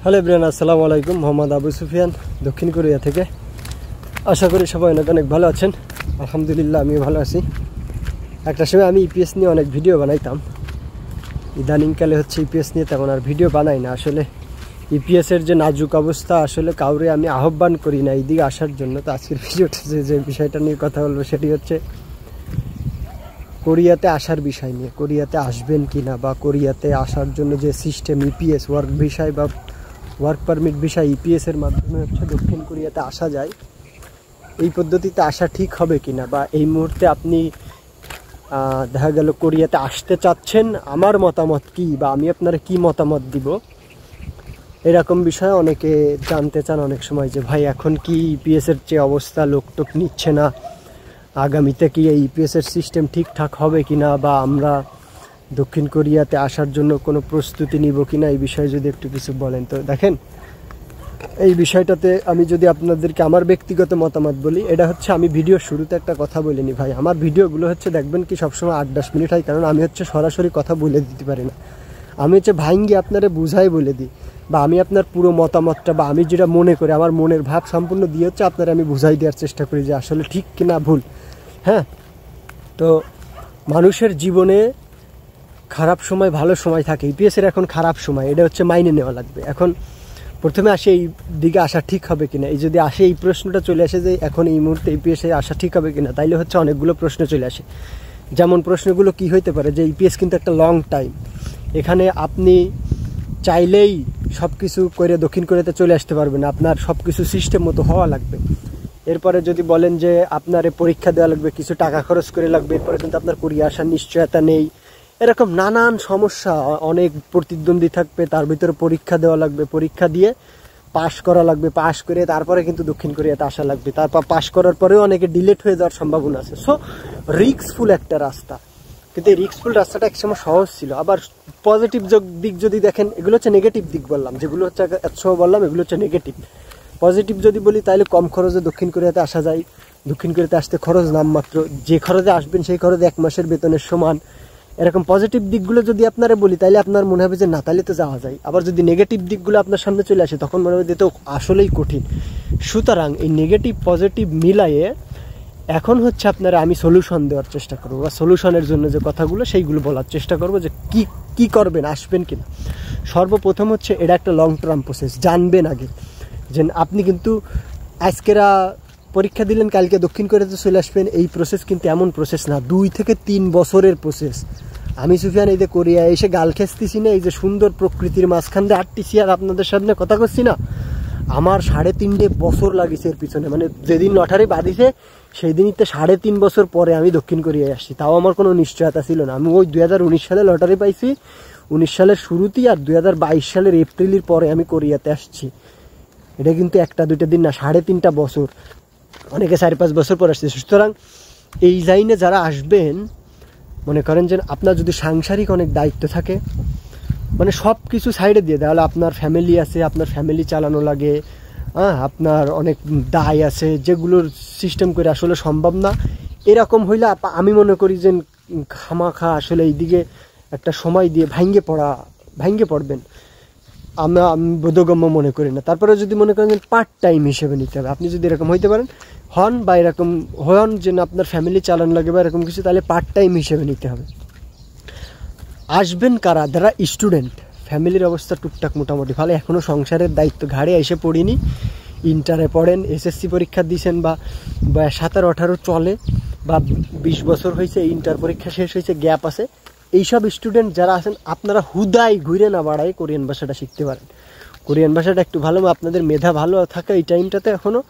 Hello everyone, আসসালামু আলাইকুম। মোহাম্মদ আবু সুফিয়ান, দক্ষিণ কোরিয়া থেকে। আশা করি সবাই অনেক অনেক ভালো আছেন। আলহামদুলিল্লাহ আমিও ভালো আছি। একটা সময় আমি ইপিএস নিয়ে অনেক ভিডিও বানাইতাম। ইদানিংকালে ইপিএস নিয়ে তেমন আর ভিডিও বানাই না। আসলে ইপিএসের যে নাজুক অবস্থা, আসলে কাউরে আমি আহ্বান করি না এইদিকে আসার জন্য। তো আজকের ভিডিওটা যে বিষয়টা নিয়ে কথা বলবো সেটি হচ্ছে কোরিয়াতে আসার বিষয় নিয়ে। কোরিয়াতে আসবেন কি না, বা কোরিয়াতে আসার জন্য যে সিস্টেম ইপিএস ওয়ার্ক ভিসায় বা ওয়ার্ক পারমিট ভিসা ইপিএসের মাধ্যমে দক্ষিণ কোরিয়াতে আসা যায়, এই পদ্ধতিতে আসা ঠিক হবে কি না, বা এই মুহূর্তে আপনি দেখা গেল কোরিয়াতে আসতে চাচ্ছেন, আমার মতামত কি, বা আমি আপনারা কি মতামত দিব, এরকম বিষয়ে অনেকে জানতে চান অনেক সময় যে ভাই এখন কি ইপিএসের যে অবস্থা, লোকটোক নিচ্ছে না, আগামীতে কি এই ইপিএসের সিস্টেম ঠিকঠাক হবে কি না, বা আমরা দক্ষিণ কোরিয়াতে আসার জন্য কোনো প্রস্তুতি নিব কি না, এই বিষয়ে যদি একটু কিছু বলেন। তো দেখেন, এই বিষয়টাতে আমি যদি আপনাদেরকে আমার ব্যক্তিগত মতামত বলি, এটা আমি ভিডিও শুরুতে একটা কথা বলিনি ভাই। আমার ভিডিওগুলো দেখবেন কি সবসময় 8-10 মিনিট হয়, কারণ আমি সরাসরি কথা বলে দিতে পারি না। আমি ভাইঙ্গি আপনারা বুঝাই বলে দিই, বা আমি আপনার পুরো মতামতটা বা আমি যেটা মনে করি আমার মনের ভাব সম্পূর্ণ দিয়ে আপনারা আমি বুঝাই দেওয়ার চেষ্টা করি যে আসলে ঠিক কিনা ভুল। হ্যাঁ, তো মানুষের জীবনে খারাপ সময় ভালো সময় থাকে। ইপিএসের এখন খারাপ সময়, এটা মাইনে নেওয়া লাগবে। এখন প্রথমে আসে এই দিকে আসা ঠিক হবে কিনা, এই যদি আসে এই প্রশ্নটা চলে আসে যে এখন এই মুহূর্তে ইপিএসে আসা ঠিক হবে কিনা, তাইলে অনেকগুলো প্রশ্ন চলে আসে। যেমন প্রশ্নগুলো কি হইতে পারে যে ইপিএস কিন্তু একটা লং টাইম, এখানে আপনি চাইলেই সব কিছু করে দক্ষিণ কোরিয়াতে চলে আসতে পারবেন, আপনার সব কিছু সিস্টেম মতো হওয়া লাগবে। এরপরে যদি বলেন যে আপনার পরীক্ষা দেওয়া লাগবে, কিছু টাকা খরচ করে লাগবে, এরপরে কিন্তু আপনার কোরিয়া আসার নিশ্চয়তা নেই, এরকম নানান সমস্যা, অনেক প্রতিদ্বন্দ্বী থাকবে, তার ভিতরে পরীক্ষা দেওয়া লাগবে, পরীক্ষা দিয়ে পাশ করা লাগবে, পাশ করে তারপরে কিন্তু দক্ষিণ কোরিয়াতে আসা লাগবে। তারপর পাশ করার পরেও অনেকে ডিলেট হয়ে যাওয়ার সম্ভাবনা আছে। সো রিস্কফুল একটা রাস্তা, কিন্তু এই রিস্কফুল রাস্তাটা একসময় সহজ ছিল। আবার পজিটিভ দিক যদি দেখেন, এগুলো নেগেটিভ দিক বললাম, যেগুলো একসময় বললাম এগুলো নেগেটিভ। পজিটিভ যদি বলি তাহলে কম খরচে দক্ষিণ কোরিয়াতে আসা যায়। দক্ষিণ কোরিয়াতে আসতে খরচ নামমাত্র, যে খরচে আসবেন সেই খরচে 1 মাসের বেতনের সমান। এরকম পজিটিভ দিকগুলো যদি আপনারা বলি তাহলে আপনার মনে হবে যে না, তাহলে তো যাওয়া যায়। আবার যদি নেগেটিভ দিকগুলো আপনার সামনে চলে আসে তখন মনে হবে যে তো আসলেই কঠিন। সুতরাং এই নেগেটিভ পজিটিভ মিলাইয়ে এখন আপনারা আমি সলিউশন দেওয়ার চেষ্টা করবো, বা সলিউশনের জন্য যে কথাগুলো সেইগুলো বলার চেষ্টা করবো যে কি করবেন, আসবেন কিনা। সর্বপ্রথম এটা একটা লং টার্ম প্রসেস। জানবেন আগে যে আপনি কিন্তু আজকেরা পরীক্ষা দিলেন, কালকে দক্ষিণ কোরিয়াতে চলে আসবেন, এই প্রসেস কিন্তু এমন প্রসেস না, 2 থেকে 3 বছরের প্রসেস। আমি সুফিয়ান এই যে কোরিয়া এসে গাল খেসতেছি না, এই যে সুন্দর প্রকৃতির মাঝখান দিয়ে হাঁটতেছি আর আপনাদের সামনে কথা করছি না, আমার 3.5 বছর লাগিছে এর পিছনে। মানে যেদিন লটারি বাঁধিছে সেই দিনই 3.5 বছর পরে আমি দক্ষিণ কোরিয়ায় আসছি। তাও আমার কোনো নিশ্চয়তা ছিল না। আমি ওই 2019 সালে লটারি পাইছি, 19 সালের শুরুতেই, আর 2022 সালের এপ্রিলের পরে আমি কোরিয়াতে আসছি। এটা কিন্তু 1-2 দিন না, 3.5 বছর, অনেকে 4-5 বছর পর আসছে। সুতরাং এই লাইনে যারা আসবেন, মনে করেন যে আপনার যদি সাংসারিক অনেক দায়িত্ব থাকে, মানে সব কিছু সাইডে দিয়ে দেওয়া, আপনার ফ্যামিলি আছে, আপনার ফ্যামিলি চালানো লাগে, আপনার অনেক দায় আছে, যেগুলোর সিস্টেম করে আসলে সম্ভব না, এরকম হইলে আমি মনে করি যে খামাখা আসলে এইদিকে একটা সময় দিয়ে ভাঙ্গে পড়বেন। আমি বোধগম্য মনে করি না। তারপরে যদি মনে করেন যে পার্ট টাইম হিসেবে নিতে হবে, আপনি যদি এরকম হইতে পারেন হন, বা এরকম হন যে না আপনার ফ্যামিলি চালানো লাগে বা এরকম কিছু, তাহলে পার্ট টাইম হিসেবে নিতে হবে। আসবেন কারা? যারা স্টুডেন্ট, ফ্যামিলির অবস্থা টুকটাক মোটামুটি ভালো, এখনও সংসারের দায়িত্ব ঘাড়ে এসে পড়িনি, ইন্টারে পড়েন, এসএসসি পরীক্ষা দিয়েছেন, বা 17-18 চলে, বা 20 বছর হয়েছে, ইন্টার পরীক্ষা শেষ হয়েছে, গ্যাপ আছে, এইসব স্টুডেন্ট যারা আছেন, আপনারা হুদাই ঘুরে না বাড়ায় কোরিয়ান ভাষাটা শিখতে পারেন। কোরিয়ান ভাষাটা একটু ভালো, আপনাদের মেধা ভালো থাকে এই টাইমটাতে, এখনও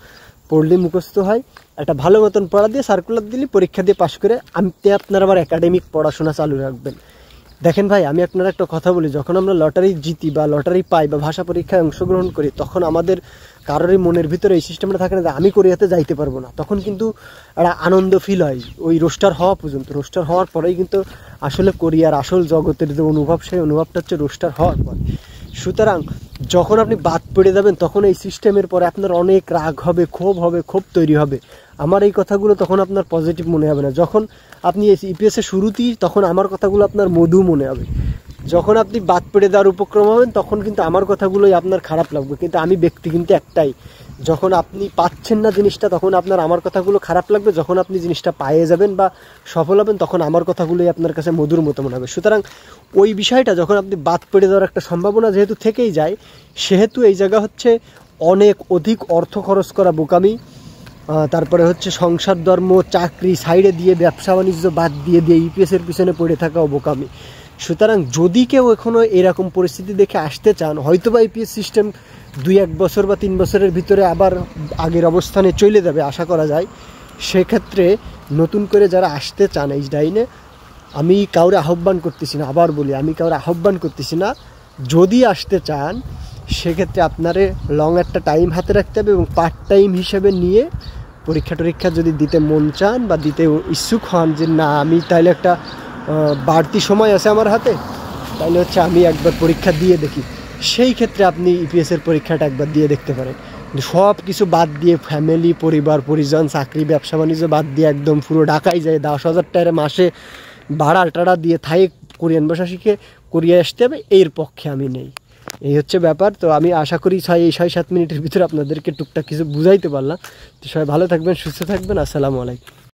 পড়লে মুখস্থ হয়, একটা ভালো মতন পড়া দিয়ে সার্কুলার দিলে পরীক্ষা দিয়ে পাশ করে আপনারা আবার একাডেমিক পড়াশোনা চালু রাখবেন। দেখেন ভাই, আমি আপনারা একটা কথা বলি, যখন আমরা লটারি জিতি বা লটারি পাই বা ভাষা পরীক্ষায় অংশগ্রহণ করি, তখন আমাদের কারোরই মনের ভিতরে এই সিস্টেমটা থাকে না যে আমি কোরিয়াতে যাইতে পারবো না। তখন কিন্তু একটা আনন্দ ফিল হয় ওই রোস্টার হওয়া পর্যন্ত। রোস্টার হওয়ার পরেই কিন্তু আসলে কোরিয়ার আসল জগতের যে অনুভব, সেই অনুভবটা রোস্টার হওয়ার পর। সুতরাং যখন আপনি বাদ পড়ে যাবেন, তখন এই সিস্টেমের পরে আপনার অনেক রাগ হবে, ক্ষোভ তৈরি হবে। আমার এই কথাগুলো তখন আপনার পজিটিভ মনে হবে না। যখন আপনি ইপিএসের শুরুতেই, তখন আমার কথাগুলো আপনার মধু মনে হবে। যখন আপনি বাদ পড়ে দেওয়ার উপক্রম হবেন তখন কিন্তু আমার কথাগুলোই আপনার খারাপ লাগবে, কিন্তু আমি ব্যক্তি কিন্তু একটাই, যখন আপনি পাচ্ছেন না জিনিসটা তখন আপনার আমার কথাগুলো খারাপ লাগবে, যখন আপনি জিনিসটা পেয়ে যাবেন বা সফল হবেন তখন আমার কথাগুলোই আপনার কাছে মধুর মতো মনে হবে। সুতরাং ওই বিষয়টা যখন আপনি বাদ পড়ে দেওয়ার একটা সম্ভাবনা যেহেতু থেকেই যায়, সেহেতু এই জায়গা হচ্ছে অনেক অধিক অর্থ খরচ করা বোকামি, তারপরে হচ্ছে সংসার ধর্ম চাকরি সাইডে দিয়ে ব্যবসা বাণিজ্য বাদ দিয়ে ইপিএসের পিছনে পড়ে থাকাও বোকামি। সুতরাং যদি কেউ এখনও এরকম পরিস্থিতি দেখে আসতে চান, হয়তো বা ইপিএস সিস্টেম 2-1 বছর বা 3 বছরের ভিতরে আবার আগের অবস্থানে চলে যাবে আশা করা যায়, সেক্ষেত্রে নতুন করে যারা আসতে চান এই লাইনে, আমি কাউরে আহ্বান করতেছি না, আবার বলি আমি কাউরে আহ্বান করতেছি না, যদি আসতে চান সেক্ষেত্রে আপনারে লং একটা টাইম হাতে রাখতে হবে এবং পার্ট টাইম হিসেবে নিয়ে পরীক্ষা যদি দিতে মন চান বা দিতে ইচ্ছুক হন, যে না আমি তাহলে একটা বাড়তি সময় আছে আমার হাতে, তাহলে হচ্ছে আমি একবার পরীক্ষা দিয়ে দেখি, সেই ক্ষেত্রে আপনি ইপিএসের পরীক্ষাটা একবার দিয়ে দেখতে পারেন। সব কিছু বাদ দিয়ে ফ্যামিলি পরিবার পরিজন চাকরি ব্যবসা বাণিজ্য বাদ দিয়ে একদম পুরো ঢাকায় যায় 10,000 টাকা মাসে ভাড়া টাড়া দিয়ে থাই কোরিয়ান ভাষা শিখে কোরিয়া আসতে হবে, এর পক্ষে আমি নেই। এই হচ্ছে ব্যাপার। তো আমি আশা করি 6-7 মিনিটের ভিতরে আপনাদেরকে টুকটাক কিছু বুঝাইতে পারলাম। তো সবাই ভালো থাকবেন, সুস্থ থাকবেন, আসসালামু আলাইকুম।